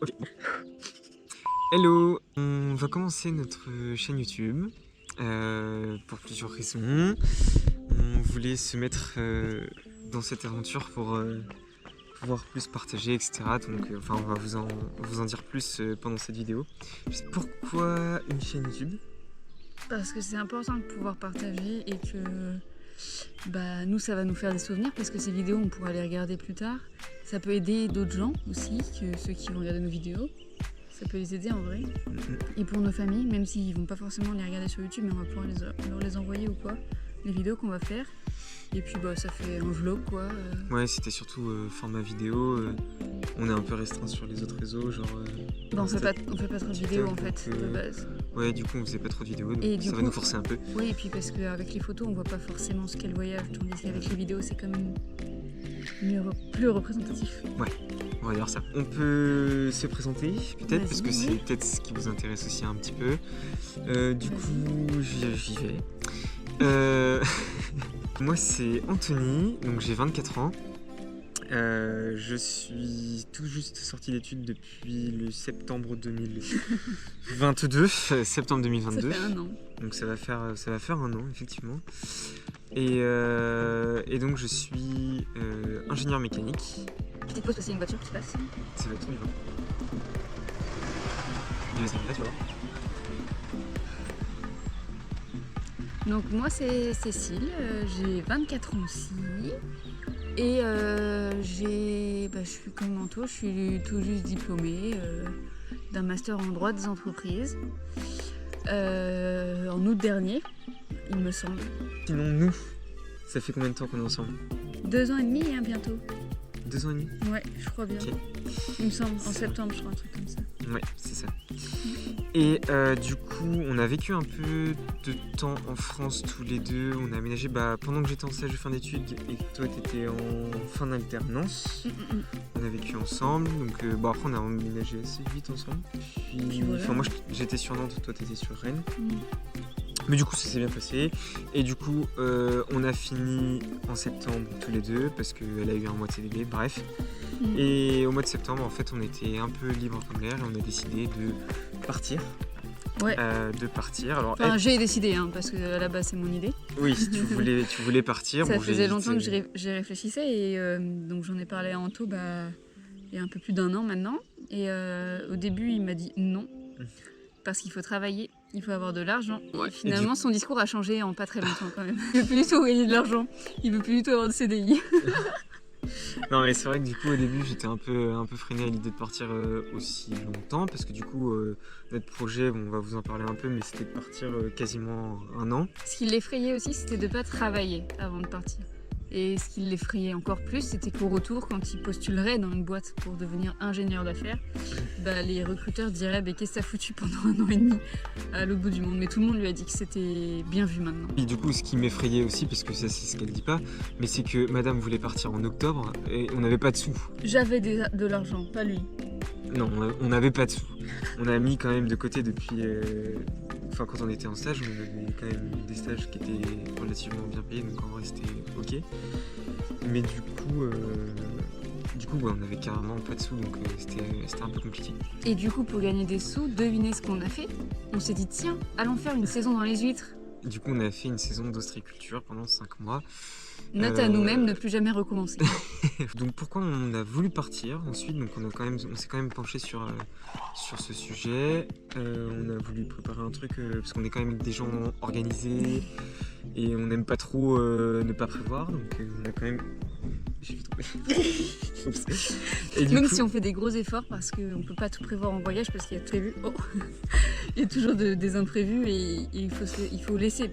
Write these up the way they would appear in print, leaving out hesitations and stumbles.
Ok. Hello, on va commencer notre chaîne YouTube pour plusieurs raisons. On voulait se mettre dans cette aventure pour pouvoir plus partager, etc. Donc, on va vous en dire plus pendant cette vidéo. Pourquoi une chaîne YouTube? Parce que c'est important de pouvoir partager et que nous, ça va nous faire des souvenirs parce que ces vidéos, on pourra les regarder plus tard. Ça peut aider d'autres gens aussi, que ceux qui vont regarder nos vidéos. Ça peut les aider en vrai. Et pour nos familles, même s'ils vont pas forcément les regarder sur YouTube, mais on va pouvoir leur les envoyer ou quoi, les vidéos qu'on va faire. Et puis ça fait un vlog quoi. Ouais, c'était surtout format vidéo. On est un peu restreint sur les autres réseaux, genre. On fait pas trop de vidéos en fait, donc, de base. Ouais, du coup, on faisait pas trop de vidéos, donc Et ça va nous forcer un peu. Oui, et puis parce qu'avec les photos, on voit pas forcément ce qu'est le voyage, tandis qu'avec les vidéos, c'est quand même plus représentatif. Ouais, on va dire ça. On peut se présenter, peut-être, parce que Vas-y, c'est oui. peut-être ce qui vous intéresse aussi un petit peu. Du coup, j'y vais. Moi, c'est Anthony, donc j'ai 24 ans. Je suis tout juste sorti d'études depuis le septembre 2022, septembre 2022. Ça fait un an. Donc ça va faire un an, effectivement. Et donc je suis ingénieur mécanique. Petite pause parce qu'il y a une voiture qui passe. Ça va être trop vivant. Il va s'arrêter, tu vois. Donc moi c'est Cécile, j'ai 24 ans aussi. Et je suis comme Manto, je suis tout juste diplômée d'un master en droit des entreprises. En août dernier, il me semble. Sinon, nous, ça fait combien de temps qu'on est ensemble? 2 ans et demi hein, bientôt. 2 ans et demi? Ouais, je crois bien. Ok. Il me semble, en septembre, je crois, un truc comme ça. Ouais, c'est ça. Et du coup, on a vécu un peu de temps en France tous les deux. On a aménagé pendant que j'étais en stage de fin d'études et que toi, t'étais en fin d'alternance. On a vécu ensemble. Donc, après, on a emménagé assez vite ensemble. Puis, voilà. moi, j'étais sur Nantes, toi, t'étais sur Rennes. Mais du coup, ça s'est bien passé. Et du coup, on a fini en septembre tous les deux parce qu'elle a eu un mois de CDD, bref. Et au mois de septembre, en fait, on était un peu libre comme l'air et on a décidé de partir. Ouais. Alors, Enfin, j'ai décidé, hein, parce que à la base c'est mon idée. oui, tu voulais partir. Ça Bon, faisait longtemps que j'ai j'y réfléchissais et donc j'en ai parlé à Anto il y a un peu plus d'un an maintenant. Et au début il m'a dit non, parce qu'il faut travailler, il faut avoir de l'argent. Ouais, Et finalement son discours a changé en pas très longtemps quand même. Il veut plus du tout gagner de l'argent, il veut plus du tout avoir de CDI. Non, mais c'est vrai que du coup, au début, j'étais un peu freiné à l'idée de partir aussi longtemps parce que du coup, notre projet, on va vous en parler un peu, mais c'était de partir quasiment un an. Ce qui l'effrayait aussi, c'était de ne pas travailler avant de partir. Et ce qui l'effrayait encore plus, c'était qu'au retour, quand il postulerait dans une boîte pour devenir ingénieur d'affaires, les recruteurs diraient qu'est-ce que t'as foutu pendant 1 an et demi à l'autre bout du monde. Mais tout le monde lui a dit que c'était bien vu maintenant. Et du coup, ce qui m'effrayait aussi, parce que ça, c'est ce qu'elle dit pas, mais c'est que madame voulait partir en octobre et on n'avait pas de sous. J'avais de l'argent, pas lui. Non, on n'avait pas de sous. On a mis quand même de côté depuis... quand on était en stage, on avait quand même des stages qui étaient relativement bien payés, donc en vrai c'était ok. Mais du coup, on avait carrément pas de sous, donc c'était un peu compliqué. Et du coup, pour gagner des sous, devinez ce qu'on a fait. On s'est dit, tiens, allons faire une saison dans les huîtres. Du coup, on a fait une saison d'ostréiculture pendant 5 mois. Note à nous-mêmes, ne plus jamais recommencer. Donc pourquoi on a voulu partir ensuite, donc on s'est quand même penché sur ce sujet. On a voulu préparer un truc parce qu'on est quand même des gens organisés et on n'aime pas trop ne pas prévoir, donc on a quand même... J'ai fait trop. Et Même si on fait des gros efforts parce qu'on ne peut pas tout prévoir en voyage parce qu'il y a prévu. Il y a toujours des imprévus et il faut laisser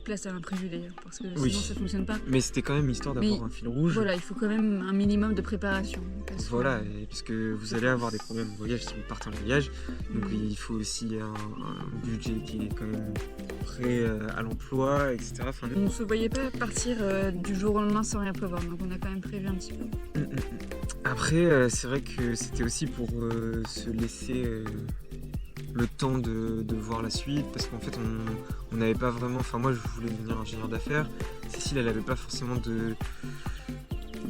place à l'imprévu d'ailleurs parce que sinon ça fonctionne pas. Mais c'était quand même histoire d'avoir un fil rouge. Voilà, il faut quand même un minimum de préparation. Voilà, parce que vous allez avoir des problèmes en voyage si vous partez en voyage. Donc il faut aussi un budget qui est quand même prêt à l'emploi, etc. On ne se voyait pas partir du jour au lendemain sans rien prévoir, donc on a quand même prévu un petit peu. Après, c'est vrai que c'était aussi pour se laisser le temps de voir la suite, parce qu'en fait on n'avait pas vraiment... moi je voulais devenir ingénieur d'affaires, Cécile elle avait pas forcément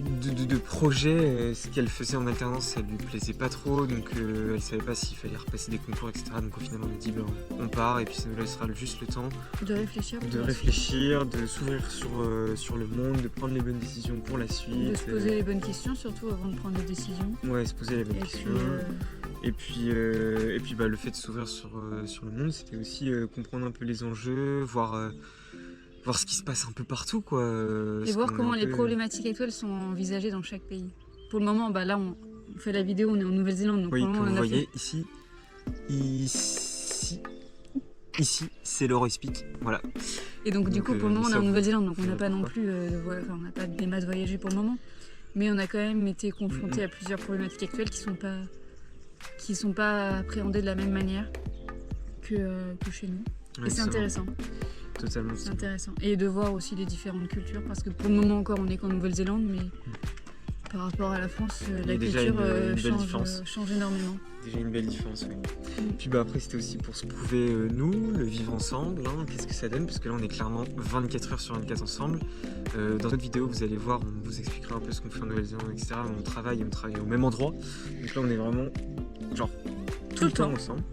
de projet. Ce qu'elle faisait en alternance, ça lui plaisait pas trop, donc elle savait pas s'il fallait repasser des concours, etc. Donc au final, on a dit ben, on part et puis ça nous laissera juste le temps De réfléchir. de s'ouvrir sur le monde, de prendre les bonnes décisions pour la suite. De se poser les bonnes questions, surtout avant de prendre des décisions. Ouais, se poser les bonnes Et questions. puis, Et puis bah, le fait de s'ouvrir sur le monde, c'était aussi comprendre un peu les enjeux, voir ce qui se passe un peu partout, quoi. et voir comment les problématiques actuelles sont envisagées dans chaque pays. Pour le moment, bah, là, on fait la vidéo, on est en Nouvelle-Zélande, donc Oui, pour le moment, comme on vous a voyez, ici, c'est l'Eurospeak, voilà. Et donc, du Donc, coup, pour le moment, on est en ça, Nouvelle-Zélande, donc on n'a vous- pas non plus, on n'a pas des masses voyagées pour le moment. Mais on a quand même été confrontés à plusieurs problématiques actuelles qui sont pas appréhendées de la même manière que chez nous. Ouais, Et c'est intéressant. Totalement. C'est intéressant. Et de voir aussi les différentes cultures, parce que pour le moment encore, on n'est qu'en Nouvelle-Zélande, mais par rapport à la France, Il y la a déjà culture une belle différence. change énormément. Déjà une belle différence, oui. Puis bah après, c'était aussi pour se prouver, nous, le vivre ensemble, hein, qu'est-ce que ça donne, parce que là, on est clairement 24 heures sur 24 ensemble. Dans notre vidéo, vous allez voir, on vous expliquera un peu ce qu'on fait en Nouvelle-Zélande, etc. On travaille au même endroit. Donc là, on est vraiment, genre, tout le temps ensemble.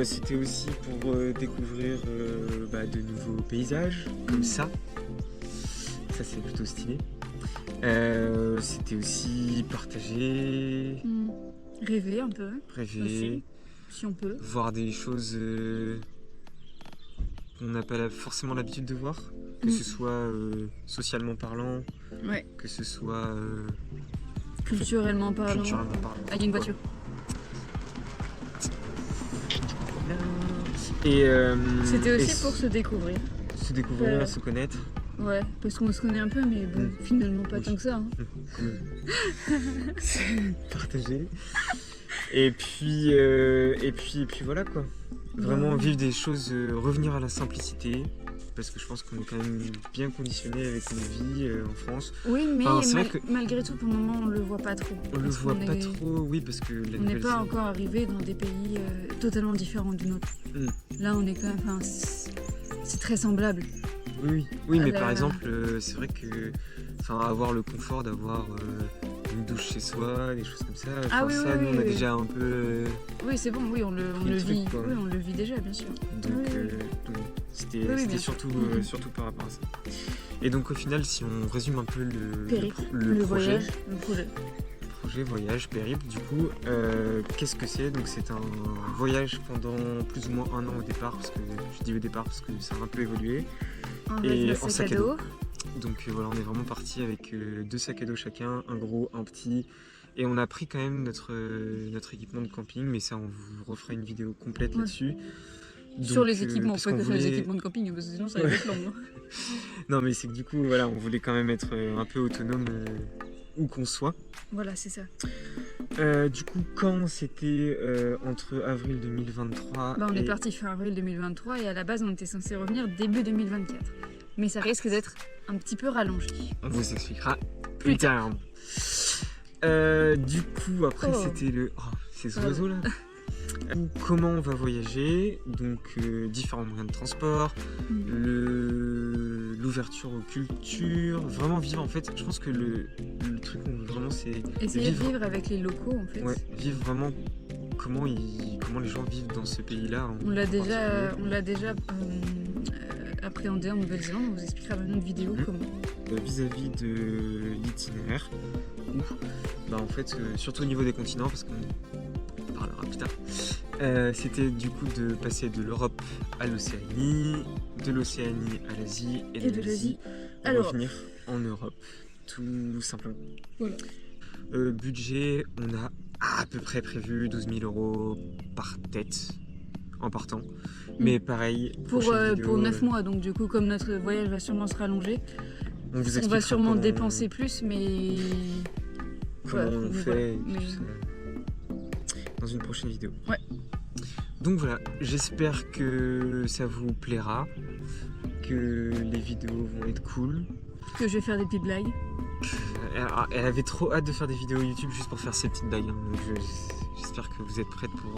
C'était aussi pour découvrir de nouveaux paysages, comme ça. Ça, c'est plutôt stylé. C'était aussi partager, Rêver un peu, rêver, aussi, si on peut. voir des choses qu'on n'a pas forcément l'habitude de voir, que ce soit socialement parlant, Ouais. que ce soit Culturellement parlant. culturellement parlant. Ah, il y a une voiture. Et C'était et aussi pour se découvrir. se découvrir, se connaître. Ouais, parce qu'on se connaît un peu, mais bon, finalement pas Oui. tant que ça. Hein. Partager. Et puis voilà quoi. Vraiment vivre des choses, revenir à la simplicité. Parce que je pense qu'on est quand même bien conditionné avec nos vies en France. Oui, mais Enfin, c'est vrai que malgré tout, pour le moment, on le voit pas trop. on le Parce voit qu'on pas est- trop, oui, parce que la On n'est nouvelle pas encore arrivé dans des pays totalement différents du nôtre. Là, on est quand même. Enfin, c'est très semblable. Oui, mais la- par exemple, c'est vrai que avoir le confort d'avoir une douche chez soi, des choses comme ça, Ah oui, ça, oui, nous on a oui. déjà un peu. Oui, c'est bon, oui, on le le truc, vit. quoi. Oui, on le vit déjà, bien sûr. Donc Oui. c'était Oui, c'était bien sûr. surtout par rapport à ça. Et donc au final, si on résume un peu Périple, le projet, voyage, le projet. voyage, périple, du coup, qu'est-ce que c'est? Donc c'est un voyage pendant plus ou moins un an au départ, parce que je dis au départ parce que ça a un peu évolué. Avec Et notre en sac à dos. Donc voilà, on est vraiment parti avec 2 sacs à dos chacun, un gros, un petit. Et on a pris quand même notre équipement de camping, mais ça on vous refera une vidéo complète Ouais. là-dessus. Sur Donc, les équipements, parce pas qu'on que sur les voulait- équipements de camping, parce que sinon ça va être long. Hein. Non mais c'est que du coup voilà, on voulait quand même être un peu autonome où qu'on soit. Voilà, c'est ça. Du coup quand c'était entre avril 2023 Bah, on est et parti fin avril 2023 et à la base on était censé revenir début 2024. Mais ça risque d'être un petit peu rallongé. on vous expliquera Plus ultérieurement. Du coup après Oh. c'était ces Pardon. oiseaux là. Comment on va voyager, donc différents moyens de transport, l'ouverture aux cultures, vraiment vivre en fait, je pense que le truc qu'on veut vraiment c'est Essayer de vivre avec les locaux en fait. vivre vraiment comment les gens vivent dans ce pays-là. On l'a déjà appréhendé en Nouvelle-Zélande, on vous expliquera dans une autre vidéo comment. Vis-à-vis de l'itinéraire, où en fait, surtout au niveau des continents, parce qu'on parlera plus tard, c'était du coup de passer de l'Europe à l'Océanie, de l'Océanie à l'Asie et de l'Asie à revenir en Europe, tout simplement. Voilà. Budget, on a à peu près prévu 12 000 € par tête en partant. Mais pareil, Pour prochaine vidéo, 9 mois, donc du coup comme notre voyage va sûrement se rallonger, on vous on va expliquera sûrement comment- dépenser plus, mais comment voilà, on mais fait voilà, et tout mais- ça dans une prochaine vidéo. Ouais. Donc voilà, j'espère que ça vous plaira, que les vidéos vont être cool. que je vais faire des petites blagues. Elle avait trop hâte de faire des vidéos YouTube juste pour faire ces petites blagues, hein. Donc j'espère que vous êtes prêtes pour...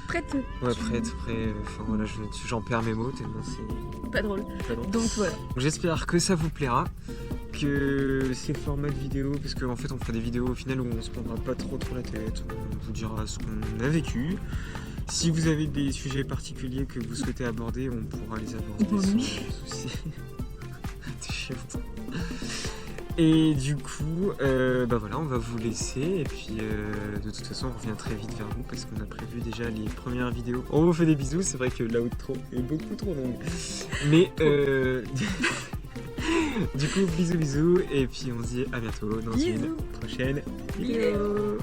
Prête. Ouais, prêts. Enfin voilà, j'en perds mes mots tellement c'est Pas drôle. pas drôle. Donc voilà. Donc, j'espère que ça vous plaira. ces formats de vidéos, parce qu'en fait on fera des vidéos au final où on se prendra pas trop la tête, on vous dira ce qu'on a vécu. Si vous avez des sujets particuliers que vous souhaitez aborder, on pourra les aborder sans souci. T'es chiante. Et du coup, bah voilà, on va vous laisser et puis de toute façon on revient très vite vers vous parce qu'on a prévu déjà les premières vidéos. On vous fait des bisous, c'est vrai que la outro est beaucoup trop longue. Mais du coup, bisous et puis on se dit à bientôt dans une prochaine vidéo.